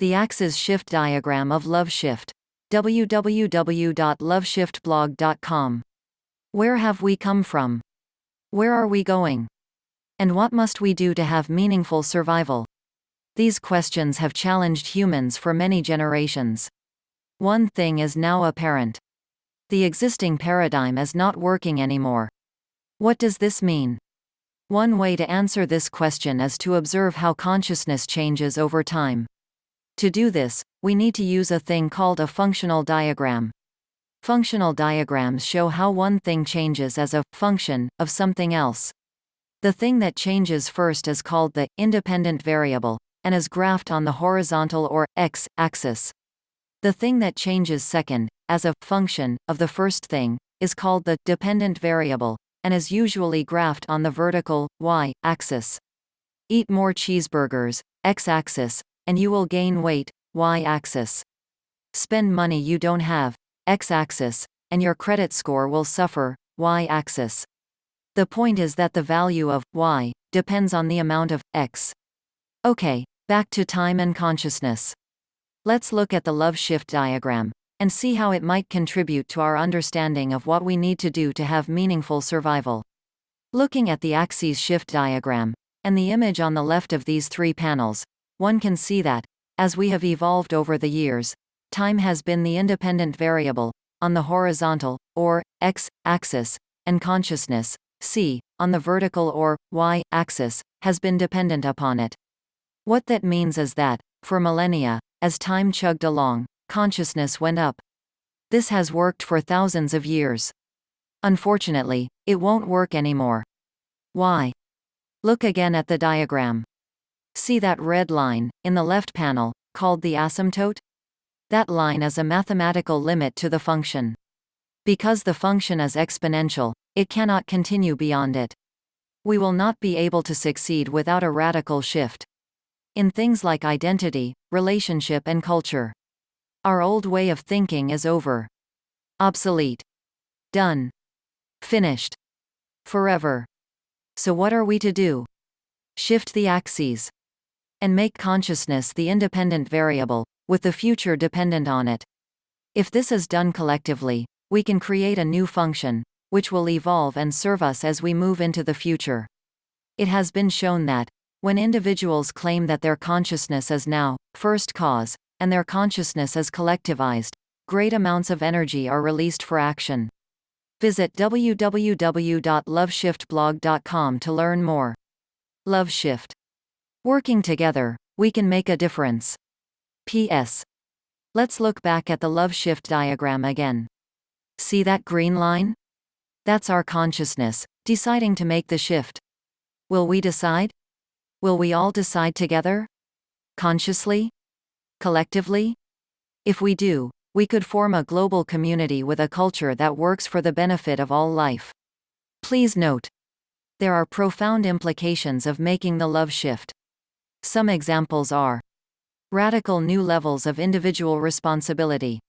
The axis shift diagram of LoveShift. www.loveshiftblog.com. Where have we come from? Where are we going? And what must we do to have meaningful survival? These questions have challenged humans for many generations. One thing is now apparent. The existing paradigm is not working anymore. What does this mean? One way to answer this question is to observe how consciousness changes over time. To do this, we need to use a thing called a functional diagram. Functional diagrams show how one thing changes as a function of something else. The thing that changes first is called the independent variable, and is graphed on the horizontal or x-axis. The thing that changes second, as a function of the first thing, is called the dependent variable, and is usually graphed on the vertical y-axis. Eat more cheeseburgers, x-axis, and you will gain weight, y-axis. Spend money you don't have, x-axis, and your credit score will suffer, y-axis. The point is that the value of y depends on the amount of x. Okay, back to time and consciousness. Let's look at the LoveShift diagram and see how it might contribute to our understanding of what we need to do to have meaningful survival. Looking at the axis shift diagram and the image on the left of these three panels, one can see that, as we have evolved over the years, time has been the independent variable on the horizontal, or x-axis, and consciousness, c, on the vertical or y-axis, has been dependent upon it. What that means is that, for millennia, as time chugged along, consciousness went up. This has worked for thousands of years. Unfortunately, it won't work anymore. Why? Look again at the diagram. See that red line, in the left panel, called the asymptote? That line is a mathematical limit to the function. Because the function is exponential, it cannot continue beyond it. We will not be able to succeed without a radical shift. In things like identity, relationship and culture. Our old way of thinking is over. Obsolete. Done. Finished. Forever. So what are we to do? Shift the axes. And make consciousness the independent variable, with the future dependent on it. If this is done collectively, we can create a new function, which will evolve and serve us as we move into the future. It has been shown that, when individuals claim that their consciousness is now first cause, and their consciousness is collectivized, great amounts of energy are released for action. Visit www.loveshiftblog.com to learn more. LoveShift. Working together, we can make a difference. P.S. Let's look back at the LoveShift diagram again. See that green line? That's our consciousness, deciding to make the shift. Will we decide? Will we all decide together? Consciously? Collectively? If we do, we could form a global community with a culture that works for the benefit of all life. Please note, there are profound implications of making the love shift. Some examples are: radical new levels of individual responsibility,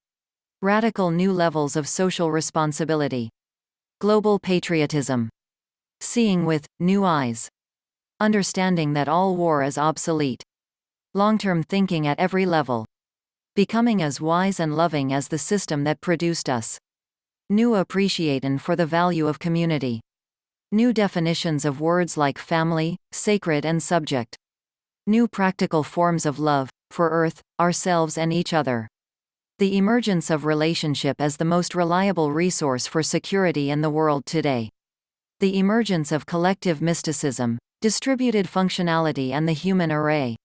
radical new levels of social responsibility, global patriotism, seeing with new eyes, understanding that all war is obsolete, long-term thinking at every level, becoming as wise and loving as the system that produced us, new appreciation for the value of community, new definitions of words like family, sacred and subject, new practical forms of love, for Earth, ourselves and each other. The emergence of relationship as the most reliable resource for security in the world today. The emergence of collective mysticism, distributed functionality and the human array.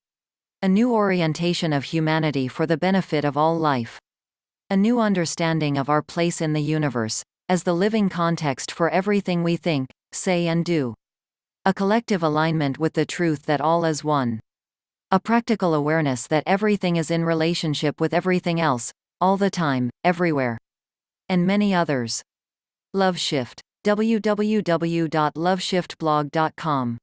A new orientation of humanity for the benefit of all life. A new understanding of our place in the universe, as the living context for everything we think, say and do. A collective alignment with the truth that all is one. A practical awareness that everything is in relationship with everything else, all the time, everywhere. And many others. LoveShift. www.loveshiftblog.com